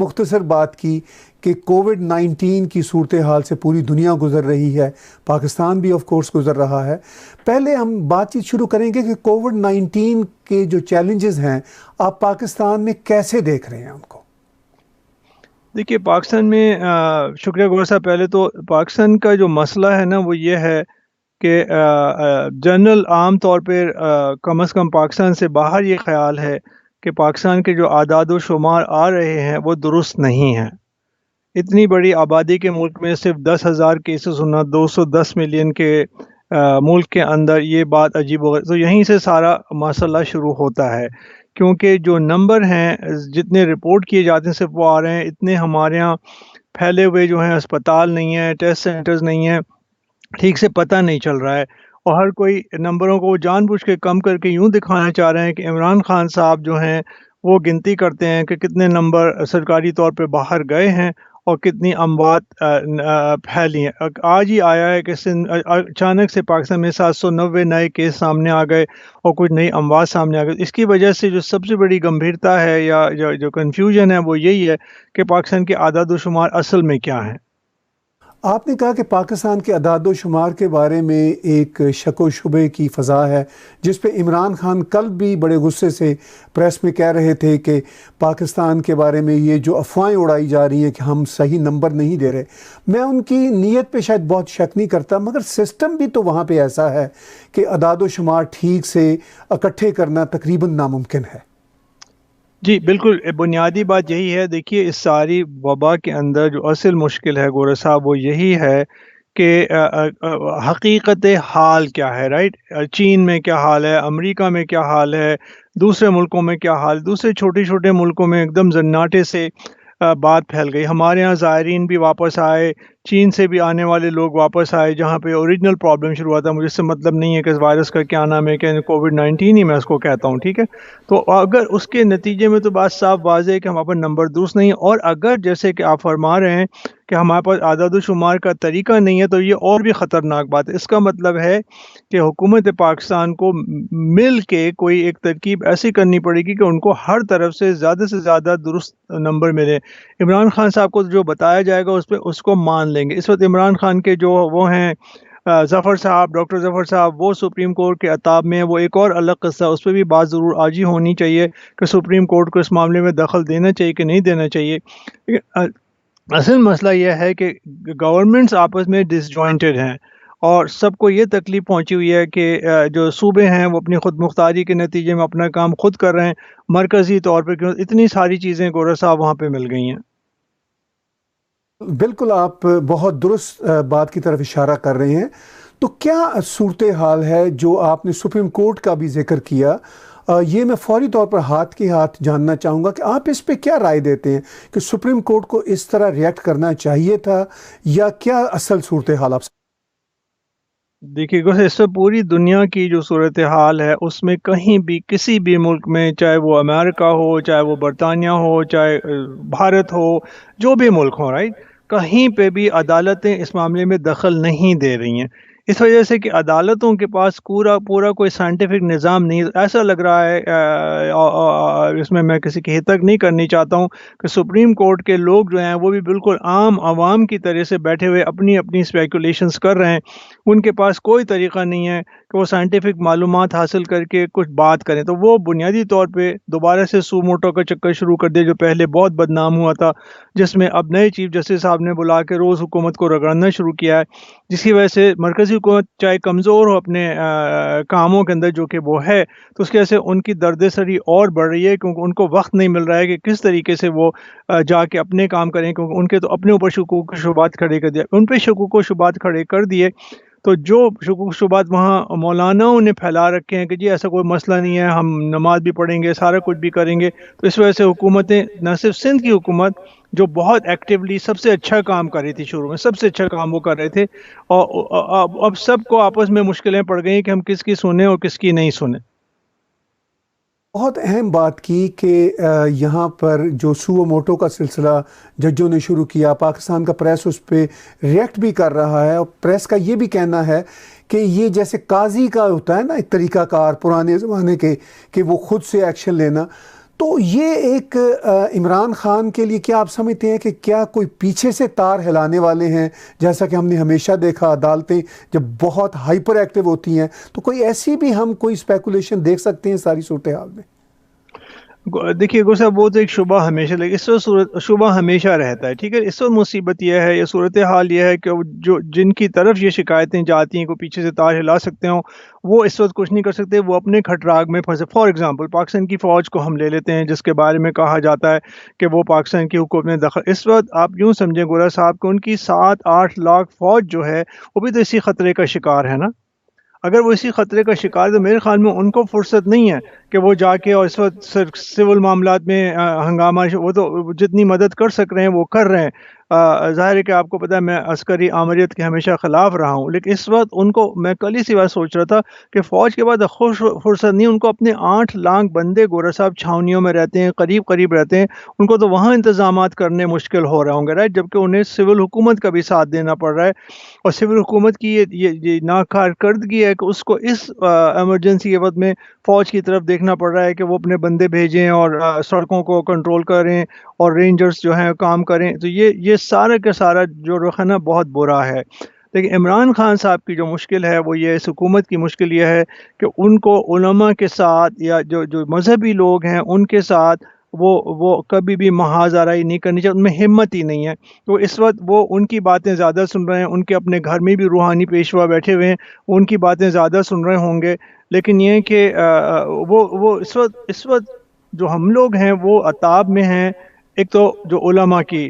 مختصر بات کی کہ کووڈ-19 کی صورتحال سے پوری دنیا گزر رہی ہے، پاکستان بھی آف کورس گزر رہا ہے۔ پہلے ہم بات چیت شروع کریں گے کہ کووڈ-19 کے جو چیلنجز ہیں آپ پاکستان میں کیسے دیکھ رہے ہیں ان کو؟ دیکھیے پاکستان میں شکریہ گوھر صاحب، پہلے تو پاکستان کا جو مسئلہ ہے نا وہ یہ ہے کہ جنرل عام طور پہ کم از کم پاکستان سے باہر یہ خیال ہے کہ پاکستان کے جو اعداد و شمار آ رہے ہیں وہ درست نہیں ہیں۔ اتنی بڑی آبادی کے ملک میں صرف 10,000 کیسز ہونا 210 ملین کے ملک کے اندر، یہ بات عجیب ہو گئی۔ تو یہیں سے سارا مسئلہ شروع ہوتا ہے، کیونکہ جو نمبر ہیں جتنے رپورٹ کیے جاتے ہیں صرف وہ آ رہے ہیں، اتنے ہمارے ہاں پھیلے ہوئے جو ہیں اسپتال نہیں ہیں، ٹیسٹ سینٹرز نہیں ہیں، ٹھیک سے پتہ نہیں چل رہا ہے، اور ہر کوئی نمبروں کو جان بوجھ کے کم کر کے یوں دکھانا چاہ رہے ہیں کہ عمران خان صاحب جو ہیں وہ گنتی کرتے ہیں کہ کتنے نمبر سرکاری طور پہ باہر گئے ہیں اور کتنی اموات پھیلی ہیں۔ آج ہی آیا ہے کہ اچانک سے پاکستان میں 790 نئے کیس سامنے آ گئے اور کچھ نئی اموات سامنے آ گئی۔ اس کی وجہ سے جو سب سے بڑی گمبھیرتا ہے یا جو کنفیوژن ہے وہ یہی ہے کہ پاکستان کے اعداد و شمار اصل میں کیا ہیں۔ آپ نے کہا کہ پاکستان کے اعداد و شمار کے بارے میں ایک شک و شبے کی فضا ہے، جس پہ عمران خان کل بھی بڑے غصے سے پریس میں کہہ رہے تھے کہ پاکستان کے بارے میں یہ جو افواہیں اڑائی جا رہی ہیں کہ ہم صحیح نمبر نہیں دے رہے۔ میں ان کی نیت پہ شاید بہت شک نہیں کرتا، مگر سسٹم بھی تو وہاں پہ ایسا ہے کہ اعداد و شمار ٹھیک سے اکٹھے کرنا تقریباً ناممکن ہے۔ جی بالکل، بنیادی بات یہی ہے۔ دیکھیے اس ساری وبا کے اندر جو اصل مشکل ہے گورے صاحب وہ یہی ہے کہ حقیقت حال کیا ہے، رائٹ؟ چین میں کیا حال ہے، امریکہ میں کیا حال ہے، دوسرے ملکوں میں کیا حال، دوسرے چھوٹے چھوٹے ملکوں میں ایک دم زناٹے سے بات پھیل گئی۔ ہمارے ہاں زائرین بھی واپس آئے، چین سے بھی آنے والے لوگ واپس آئے، جہاں پہ اوریجنل پرابلم شروع ہوا تھا۔ مجھے اس سے مطلب نہیں ہے کہ اس وائرس کا کیا نام ہے، کہ کووڈ-19 ہی میں اس کو کہتا ہوں، ٹھیک ہے؟ تو اگر اس کے نتیجے میں تو بات صاف واضح ہے کہ ہمارے پاس نمبر درست نہیں، اور اگر جیسے کہ آپ فرما رہے ہیں کہ ہمارے پاس اعداد و شمار کا طریقہ نہیں ہے تو یہ اور بھی خطرناک بات ہے۔ اس کا مطلب ہے کہ حکومت پاکستان کو مل کے کوئی ایک ترکیب ایسی کرنی پڑے گی کہ ان کو ہر طرف سے زیادہ درست نمبر ملے۔ عمران خان صاحب کو جو بتایا جائے گا اس پہ اس کو مان لیں گے۔ اس وقت عمران خان کے جو وہ ہیں ظفر صاحب، ڈاکٹر ظفر صاحب، وہ سپریم کورٹ کے عتاب میں، وہ ایک اور الگ قصہ، اس پہ بھی بات ضرور آج ہی ہونی چاہیے کہ سپریم کورٹ کو اس معاملے میں دخل دینا چاہیے کہ نہیں دینا چاہیے۔ اصل مسئلہ یہ ہے کہ گورنمنٹس آپس میں ڈس جوائنٹڈ ہیں، اور سب کو یہ تکلیف پہنچی ہوئی ہے کہ جو صوبے ہیں وہ اپنی خود مختاری کے نتیجے میں اپنا کام خود کر رہے ہیں، مرکزی طور پہ کیوں اتنی ساری چیزیں گورا صاحب وہاں پہ مل گئی ہیں۔ بالکل، آپ بہت درست بات کی طرف اشارہ کر رہے ہیں۔ تو کیا صورتحال ہے جو آپ نے سپریم کورٹ کا بھی ذکر کیا، یہ میں فوری طور پر ہاتھ کے ہاتھ جاننا چاہوں گا کہ آپ اس پہ کیا رائے دیتے ہیں کہ سپریم کورٹ کو اس طرح ریئیکٹ کرنا چاہیے تھا، یا کیا اصل صورتحال آپ سے؟ دیکھیے اس سے پوری دنیا کی جو صورتحال ہے اس میں کہیں بھی کسی بھی ملک میں، چاہے وہ امریکہ ہو، چاہے وہ برطانیہ ہو، چاہے بھارت ہو، جو بھی ملک ہو، رائٹ، کہیں پہ بھی عدالتیں اس معاملے میں دخل نہیں دے رہی ہیں، اس وجہ سے کہ عدالتوں کے پاس پورا کوئی سائنٹیفک نظام نہیں۔ ایسا لگ رہا ہے، اس میں کسی کی ہتک نہیں کرنی چاہتا ہوں، کہ سپریم کورٹ کے لوگ جو ہیں وہ بھی بالکل عام عوام کی طرح سے بیٹھے ہوئے اپنی اسپیکولیشنز کر رہے ہیں۔ ان کے پاس کوئی طریقہ نہیں ہے کہ وہ سائنٹیفک معلومات حاصل کر کے کچھ بات کریں، تو وہ بنیادی طور پہ دوبارہ سے سو موٹو کا چکر شروع کر دے جو پہلے بہت بدنام ہوا تھا، جس میں اب نئے چیف جسٹس صاحب نے بلا کے روز حکومت کو رگڑنا شروع کیا ہے، جس کی وجہ سے مرکزی حکومت چاہے کمزور ہو اپنے کاموں کے اندر جو کہ وہ ہے، تو اس کی وجہ سے ان کی درد سری اور بڑھ رہی ہے، کیونکہ ان کو وقت نہیں مل رہا ہے کہ کس طریقے سے وہ جا کے اپنے کام کریں، کیونکہ ان کے تو اپنے اوپر شکوک و شبہات کھڑے کر دیا، ان پہ شکوک و شبہات کھڑے کر دیے، تو جو شکوک شبہات وہاں مولاناؤں نے پھیلا رکھے ہیں کہ جی ایسا کوئی مسئلہ نہیں ہے، ہم نماز بھی پڑھیں گے، سارا کچھ بھی کریں گے، تو اس وجہ سے حکومتیں، نہ صرف سندھ کی حکومت جو بہت ایکٹیولی سب سے اچھا کام کر رہی تھی، شروع میں سب سے اچھا کام وہ کر رہے تھے، اور اب سب کو آپس میں مشکلیں پڑ گئی کہ ہم کس کی سنیں اور کس کی نہیں سنیں۔ بہت اہم بات کی کہ یہاں پر جو سو موٹو کا سلسلہ ججوں نے شروع کیا، پاکستان کا پریس اس پہ ریئیکٹ بھی کر رہا ہے، اور پریس کا یہ بھی کہنا ہے کہ یہ جیسے قاضی کا ہوتا ہے نا ایک طریقہ کار پرانے زمانے کے، کہ وہ خود سے ایکشن لینا، تو یہ ایک عمران خان کے لیے کیا آپ سمجھتے ہیں کہ کیا کوئی پیچھے سے تار ہلانے والے ہیں؟ جیسا کہ ہم نے ہمیشہ دیکھا عدالتیں جب بہت ہائپر ایکٹیو ہوتی ہیں تو کوئی ایسی بھی ہم کوئی اسپیکولیشن دیکھ سکتے ہیں ساری صورتحال میں؟ دیکھیے گو صاحب وہ تو ایک شبہ ہمیشہ اس وقت شبہ ہمیشہ رہتا ہے، ٹھیک ہے۔ اس وقت مصیبت یہ ہے یا صورتحال یہ ہے کہ جو جن کی طرف یہ شکایتیں جاتی ہیں، کوئی پیچھے سے تار ہلا سکتے ہوں، وہ اس وقت کچھ نہیں کر سکتے، وہ اپنے کھٹراگ میں پھنسے۔ فار ایگزامپل پاکستان کی فوج کو ہم لے لیتے ہیں، جس کے بارے میں کہا جاتا ہے کہ وہ پاکستان کی حکومت میں دخل، اس وقت آپ یوں سمجھیں گورا صاحب کہ ان کی 7-8 لاکھ فوج جو ہے وہ بھی تو اسی خطرے کا شکار ہے نا۔ اگر وہ اسی خطرے کا شکار ہے تو میرے خیال میں ان کو فرصت نہیں ہے کہ وہ جا کے اور اس وقت سول معاملات میں ہنگامہ، وہ تو جتنی مدد کر سک رہے ہیں وہ کر رہے ہیں۔ ظاہر ہے کہ آپ کو پتہ ہے میں عسکری آمریت کے ہمیشہ خلاف رہا ہوں، لیکن اس وقت ان کو، میں کل ہی سی بات سوچ رہا تھا کہ فوج کے بعد فرصت نہیں، ان کو اپنے 8 لاکھ بندے گورا صاحب چھاونیوں میں رہتے ہیں، قریب قریب رہتے ہیں، ان کو تو وہاں انتظامات کرنے مشکل ہو رہے ہوں گے، رائٹ، جبکہ انہیں سول حکومت کا بھی ساتھ دینا پڑ رہا ہے۔ اور سول حکومت کی یہ ناکارکردگی ہے کہ اس کو اس ایمرجنسی کے وقت میں فوج کی طرف دیکھنا پڑ رہا ہے کہ وہ اپنے بندے بھیجیں اور سڑکوں کو کنٹرول کریں اور رینجرز جو ہیں کام کریں۔ تو یہ سارا کا سارا جو رخ ہے نا بہت برا ہے۔ لیکن عمران خان صاحب کی جو مشکل ہے وہ یہ، اس حکومت کی مشکل یہ ہے کہ ان کو علماء کے ساتھ یا جو مذہبی لوگ ہیں ان کے ساتھ وہ کبھی بھی محاذ آرائی نہیں کرنی چاہیے، ان میں ہمت ہی نہیں ہے۔ تو اس وقت وہ ان کی باتیں زیادہ سن رہے ہیں، ان کے اپنے گھر میں بھی روحانی پیشوا بیٹھے ہوئے ہیں، ان کی باتیں زیادہ سن رہے ہوں گے۔ لیکن یہ کہ وہ اس وقت جو ہم لوگ ہیں وہ عطاب میں ہیں۔ ایک تو جو علماء کی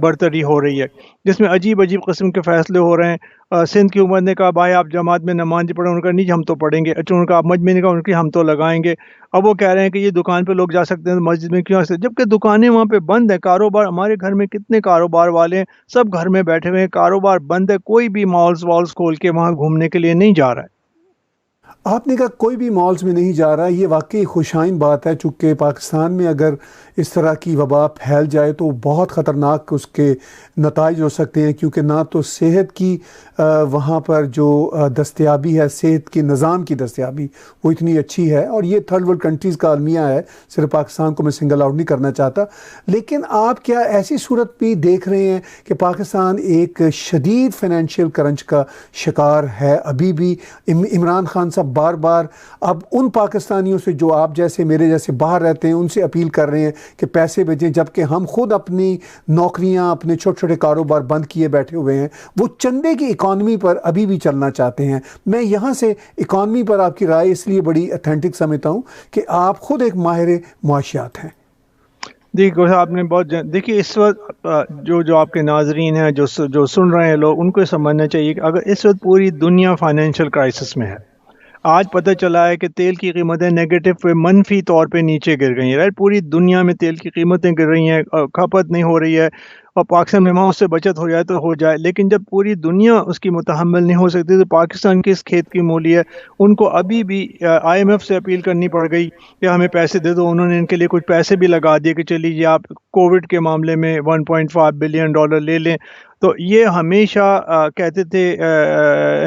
برتری ہو رہی ہے، جس میں عجیب عجیب قسم کے فیصلے ہو رہے ہیں۔ سندھ کی حکومت نے کہا بھائی آپ جماعت میں نماز پڑھیں، انہوں نے کہا نہیں جی ہم تو پڑھیں گے۔ اچھا انہوں نے کہا آپ مجمع نے کہا، انہوں نے کہا ہم تو لگائیں گے۔ اب وہ کہہ رہے ہیں کہ یہ دکان پہ لوگ جا سکتے ہیں، مسجد میں کیوں آ سکتے، جبکہ دکانیں وہاں پہ بند ہیں۔ کاروبار، ہمارے گھر میں کتنے کاروبار والے ہیں، سب گھر میں بیٹھے ہوئے ہیں، کاروبار بند ہے، کوئی بھی مالز والز کھول کے وہاں گھومنے کے لیے نہیں جا رہا ہے۔ آپ نے کہا کوئی بھی مالز میں نہیں جا رہا، یہ واقعی خوشائن بات ہے، چونکہ پاکستان میں اگر اس طرح کی وبا پھیل جائے تو بہت خطرناک اس کے نتائج ہو سکتے ہیں، کیونکہ نہ تو صحت کی وہاں پر جو دستیابی ہے، صحت کے نظام کی دستیابی وہ اتنی اچھی ہے، اور یہ تھرڈ ورلڈ کنٹریز کا المیہ ہے، صرف پاکستان کو میں سنگل آؤٹ نہیں کرنا چاہتا۔ لیکن آپ کیا ایسی صورت بھی دیکھ رہے ہیں کہ پاکستان ایک شدید فائنینشیل کرنچ کا شکار ہے ابھی بھی؟ عمران خان صاحب بار بار اب ان پاکستانیوں سے جو آپ جیسے میرے جیسے باہر رہتے ہیں ان سے اپیل کر رہے ہیں کہ پیسے بھیجیں، جبکہ ہم خود اپنی نوکریاں، اپنے چھوٹے چھوٹے کاروبار بند کیے بیٹھے ہوئے ہیں، وہ چندے کی اکانومی پر ابھی بھی چلنا چاہتے ہیں۔ میں یہاں سے اکانومی پر آپ کی رائے اس لیے بڑی اتھینٹک سمجھتا ہوں کہ آپ خود ایک ماہر معاشیات ہیں۔ دیکھیے آپ نے دیکھیے اس وقت جو آپ کے ناظرین ہیں، جو سن رہے ہیں لوگ، ان کو سمجھنا چاہیے کہ اگر اس وقت پوری دنیا فائنینشیل کرائسس میں ہے، آج پتہ چلا ہے کہ تیل کی قیمتیں نیگیٹو پہ، منفی طور پہ نیچے گر گئی ہیں، رائٹ، پوری دنیا میں تیل کی قیمتیں گر رہی ہیں، کھپت نہیں ہو رہی ہے، اور پاکستان میں وہاں اس سے بچت ہو جائے تو ہو جائے، لیکن جب پوری دنیا اس کی متحمل نہیں ہو سکتی تو پاکستان کی اس کھیت کی مولی ہے۔ ان کو ابھی بھی IMF سے اپیل کرنی پڑ گئی کہ ہمیں پیسے دے دو، انہوں نے ان کے لیے کچھ پیسے بھی لگا دیے کہ چلیے جی آپ کووڈ کے معاملے میں $1.5 بلین لے لیں۔ تو یہ ہمیشہ کہتے تھے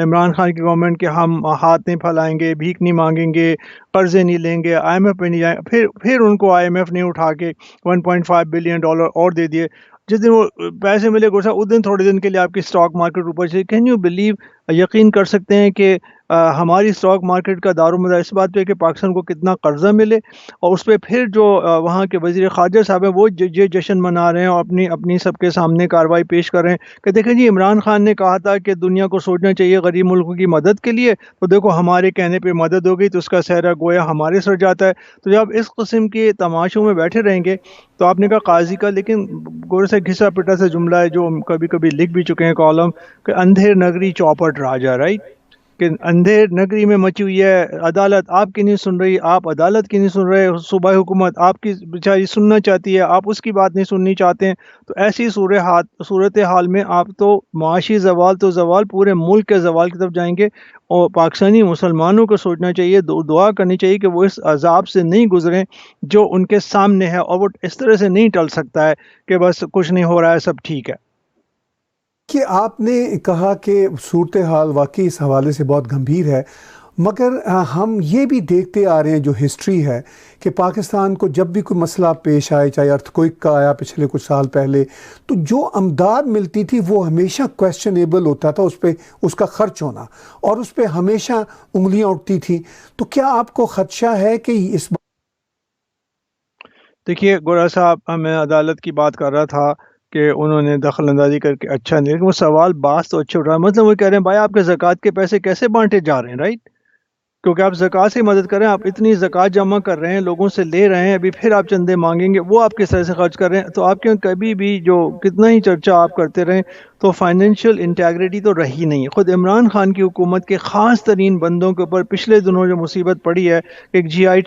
عمران خان کی گورنمنٹ کہ ہم ہاتھ نہیں پھیلائیں گے، بھیک نہیں مانگیں گے، قرضے نہیں لیں گے، IMF پہ نہیں جائیں، پھر ان کو IMF نے اٹھا کے $1.5 بلین اور دے دیے۔ جس دن وہ پیسے ملے گوشا اس دن تھوڑے دن کے لیے آپ کی اسٹاک مارکیٹ اوپر چلی۔ کین یو بلیو، یقین کر سکتے ہیں کہ ہماری اسٹاک مارکیٹ کا دار و مدار اس بات پہ کہ پاکستان کو کتنا قرضہ ملے، اور اس پہ پھر جو وہاں کے وزیر خارجہ صاحب ہیں وہ یہ جشن منا رہے ہیں اور اپنی سب کے سامنے کارروائی پیش کر رہے ہیں کہ دیکھیں جی عمران خان نے کہا تھا کہ دنیا کو سوچنا چاہیے غریب ملکوں کی مدد کے لیے، تو دیکھو ہمارے کہنے پہ مدد ہو گئی تو اس کا سہرا گویا ہمارے سر جاتا ہے۔ تو جب اس قسم کے تماشوں میں بیٹھے رہیں گے تو آپ نے کہا قاضی کا، لیکن گورے سے گھسا پٹا سے جملہ ہے جو کبھی کبھی لکھ بھی چکے ہیں کالم کہ اندھیر نگری چوپٹ راجا، رائٹ، کہ اندھیر نگری میں مچی ہوئی ہے، عدالت آپ کی نہیں سن رہی، آپ عدالت کی نہیں سن رہے، صوبائی حکومت آپ کی بیچاری سننا چاہتی ہے، آپ اس کی بات نہیں سننی چاہتے ہیں۔ تو ایسی صورتحال میں آپ تو معاشی زوال تو زوال، پورے ملک کے زوال کی طرف جائیں گے، اور پاکستانی مسلمانوں کو سوچنا چاہیے، دعا کرنی چاہیے کہ وہ اس عذاب سے نہیں گزریں جو ان کے سامنے ہے، اور وہ اس طرح سے نہیں ٹل سکتا ہے کہ بس کچھ نہیں ہو رہا ہے سب ٹھیک ہے۔ کہ آپ نے کہا کہ صورتحال واقعی اس حوالے سے بہت گمبھیر ہے، مگر ہم یہ بھی دیکھتے آ رہے ہیں جو ہسٹری ہے کہ پاکستان کو جب بھی کوئی مسئلہ پیش آئے، چاہے ارتھ کوئک کا آیا پچھلے کچھ سال پہلے، تو جو امداد ملتی تھی وہ ہمیشہ کویسچنیبل ہوتا تھا، اس پہ اس کا خرچ ہونا، اور اس پہ ہمیشہ انگلیاں اٹھتی تھیں. تو کیا آپ کو خدشہ ہے کہ اس دیکھیے گورا صاحب، میں عدالت کی بات کر رہا تھا کہ انہوں نے دخل اندازی کر کے اچھا نہیں، لیکن وہ سوال باز تو اچھے اٹھ رہا ہے. مطلب وہ کہہ رہے ہیں بھائی آپ کے زکوٰۃ کے پیسے کیسے بانٹے جا رہے ہیں، رائٹ؟ کیونکہ آپ زکوٰۃ سے مدد کر رہے ہیں، آپ اتنی زکوٰۃ جمع کر رہے ہیں، لوگوں سے لے رہے ہیں، ابھی پھر آپ چندے مانگیں گے، وہ آپ کس طرح سے خرچ کر رہے ہیں. تو آپ کے کبھی بھی جو کتنا ہی چرچا آپ کرتے رہیں تو فائنینشیل انٹیگریٹی تو رہی نہیں ہے. خود عمران خان کی حکومت کے خاص ترین بندوں کے اوپر پچھلے دنوں جو مصیبت پڑی ہے، ایک G I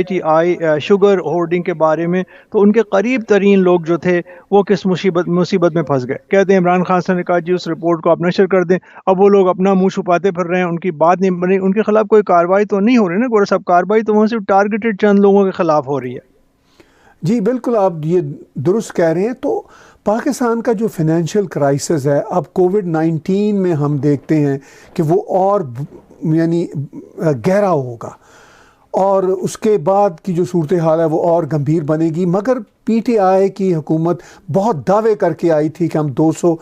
T I sugar holding کے بارے میں، تو ان کے قریب ترین لوگ جو تھے وہ کس مصیبت میں پھنس گئے. کہتے ہیں عمران خان صاحب نے کہا جی اس رپورٹ کو آپ نشر کر دیں. اب وہ لوگ اپنا منہ چھپاتے پھر رہے ہیں، ان کی بات نہیں بنی، ان کے خلاف کوئی کارروائی تو نہیں ہو رہی نا گورا صاحب. کارروائی تو وہاں صرف ٹارگیٹڈ چند لوگوں کے خلاف ہو رہی ہے. جی بالکل آپ یہ درست کہہ رہے ہیں. تو پاکستان کا جو فائنینشیل کرائسس ہے اب کووڈ 19 میں ہم دیکھتے ہیں کہ وہ اور یعنی گہرا ہوگا، اور اس کے بعد کی جو صورتحال ہے وہ اور گمبھیر بنے گی. مگر پی ٹی آئی کی حکومت بہت دعوے کر کے آئی تھی کہ ہم $200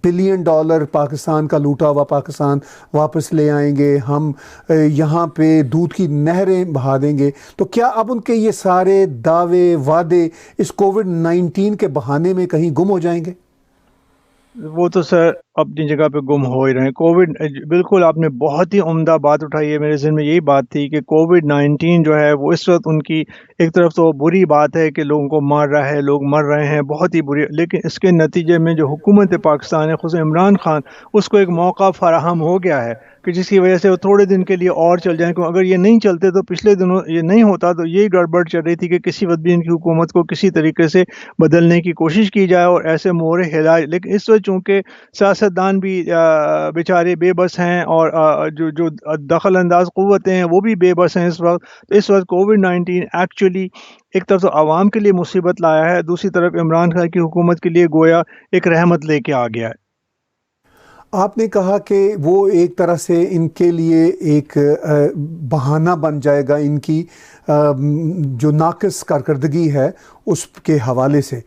بلین پاکستان کا لوٹا ہوا پاکستان واپس لے آئیں گے، ہم یہاں پہ دودھ کی نہریں بہا دیں گے. تو کیا اب ان کے یہ سارے دعوے وعدے اس کووڈ 19 کے بہانے میں کہیں گم ہو جائیں گے؟ وہ تو سر اپنی جگہ پہ گم ہو ہی رہے ہیں. کووڈ بالکل آپ نے بہت ہی عمدہ بات اٹھائی ہے. میرے ذہن میں یہی بات تھی کہ کووڈ 19 جو ہے وہ اس وقت ان کی ایک طرف تو بری بات ہے کہ لوگوں کو مار رہا ہے، لوگ مر رہے ہیں، بہت ہی بری، لیکن اس کے نتیجے میں جو حکومت پاکستان ہے، خصوصا عمران خان، اس کو ایک موقع فراہم ہو گیا ہے کہ جس کی وجہ سے وہ تھوڑے دن کے لیے اور چل جائیں. کیونکہ اگر یہ نہیں چلتے تو پچھلے دنوں یہ نہیں ہوتا تو یہی گڑبڑ چل رہی تھی کہ کسی وقت بھی ان کی حکومت کو کسی طریقے سے بدلنے کی کوشش کی جائے اور ایسے مورے ہلائے. لیکن اس وقت چونکہ سیاستدان بھی بیچارے بے بس ہیں، اور جو دخل انداز قوتیں ہیں وہ بھی بے بس ہیں اس وقت. تو اس وقت کووڈ 19 ایکچولی ایک طرف تو عوام کے لیے مصیبت لایا ہے، دوسری طرف عمران خان کی حکومت کے لیے گویا ایک رحمت لے کے آ گیا ہے. آپ نے کہا کہ وہ ایک طرح سے ان کے لیے ایک بہانہ بن جائے گا ان کی جو ناقص کارکردگی ہے اس کے حوالے سے.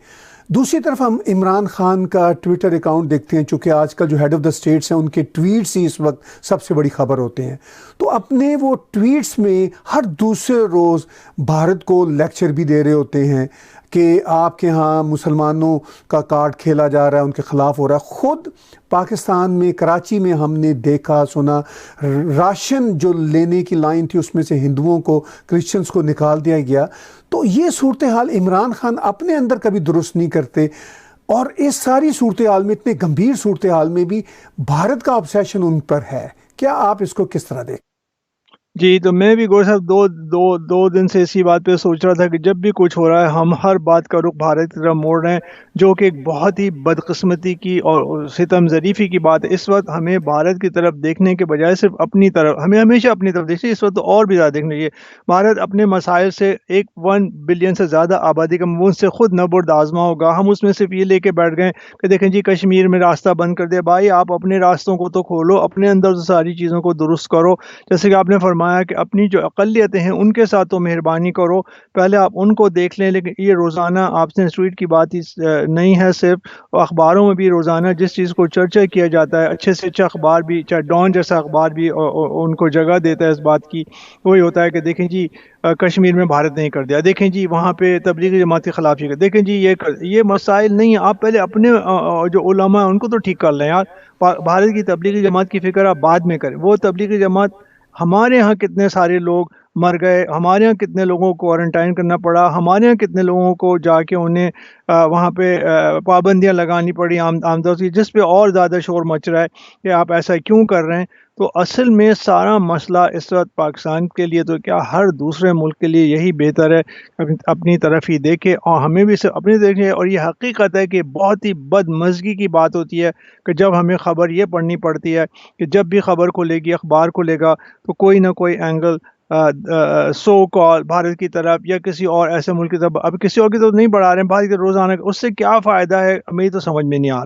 دوسری طرف ہم عمران خان کا ٹویٹر اکاؤنٹ دیکھتے ہیں، چونکہ آج کل جو ہیڈ آف دا اسٹیٹس ہیں ان کے ٹویٹس ہی اس وقت سب سے بڑی خبر ہوتے ہیں. تو اپنے وہ ٹویٹس میں ہر دوسرے روز بھارت کو لیکچر بھی دے رہے ہوتے ہیں کہ آپ کے ہاں مسلمانوں کا کارڈ کھیلا جا رہا ہے، ان کے خلاف ہو رہا ہے. خود پاکستان میں کراچی میں ہم نے دیکھا سنا، راشن جو لینے کی لائن تھی اس میں سے ہندوؤں کو، کرسچنز کو نکال دیا گیا. تو یہ صورتحال عمران خان اپنے اندر کبھی درست نہیں کرتے، اور اس ساری صورتحال میں، اتنے گمبھیر صورتحال میں بھی بھارت کا obsession ان پر ہے. کیا آپ اس کو کس طرح دیکھیں؟ جی تو میں بھی گور صاحب دو دن سے اسی بات پہ سوچ رہا تھا کہ جب بھی کچھ ہو رہا ہے ہم ہر بات کا رخ بھارت کی طرف موڑ رہے ہیں، جو کہ ایک بہت ہی بدقسمتی کی اور ستم ظریفی کی بات ہے. اس وقت ہمیں بھارت کی طرف دیکھنے کے بجائے صرف اپنی طرف، ہمیں ہمیشہ اپنی طرف دیکھنا، اس وقت تو اور بھی زیادہ دیکھنا چاہیے. بھارت اپنے مسائل سے 1 بلین سے زیادہ آبادی کا ان سے خود نبرد آزما ہوگا. ہم اس میں صرف یہ لے کے بیٹھ گئے کہ دیکھیں جی کشمیر میں راستہ بند کر دیا. بھائی آپ اپنے راستوں کو تو کھولو، اپنے اندر ساری چیزوں کو درست کرو. جیسے کہ آپ نے فرمایا کہ اپنی جو اقلیتیں ہیں ان کے ساتھ تو مہربانی کرو، پہلے آپ ان کو دیکھ لیں. لیکن یہ روزانہ آپ سے ٹویٹ کی بات ہی نہیں ہے، صرف اخباروں میں بھی روزانہ جس چیز کو چرچا کیا جاتا ہے، اچھے سے اچھا اخبار بھی، چاہے ڈان جیسا اخبار بھی ان کو جگہ دیتا ہے اس بات کی، وہی ہوتا ہے کہ دیکھیں جی کشمیر میں بھارت نہیں کر دیا، دیکھیں جی وہاں پہ تبلیغی جماعت کے خلاف یہ کر، دیکھیں جی یہ مسائل نہیں ہیں. آپ پہلے اپنے جو علماء ہیں ان کو تو ٹھیک کر لیں یار. بھارت کی تبلیغی جماعت کی فکر آپ بعد میں کریں. وہ تبلیغی جماعت، ہمارے ہاں کتنے سارے لوگ مر گئے، ہمارے ہاں کتنے لوگوں کو کوارنٹائن کرنا پڑا، ہمارے ہاں کتنے لوگوں کو جا کے انہیں وہاں پہ پابندیاں لگانی پڑی آمدات کی، جس پہ اور زیادہ شور مچ رہا ہے کہ آپ ایسا کیوں کر رہے ہیں. تو اصل میں سارا مسئلہ اس وقت پاکستان کے لیے تو کیا ہر دوسرے ملک کے لیے یہی بہتر ہے اپنی طرف ہی دیکھے، اور ہمیں بھی صرف اپنی دیکھیں. اور یہ حقیقت ہے کہ بہت ہی بدمزگی کی بات ہوتی ہے کہ جب ہمیں خبر یہ پڑھنی پڑتی ہے کہ جب بھی خبر کھلے گی، اخبار کھلے گا، تو کوئی نہ کوئی اینگل سو کال بھارت کی طرف یا کسی اور ایسے ملک کی طرف، اب کسی اور کی طرف نہیں بڑھا رہے ہیں، بھارت کی روزانہ، اس سے کیا فائدہ ہے ہمیں تو سمجھ میں نہیں آ رہا.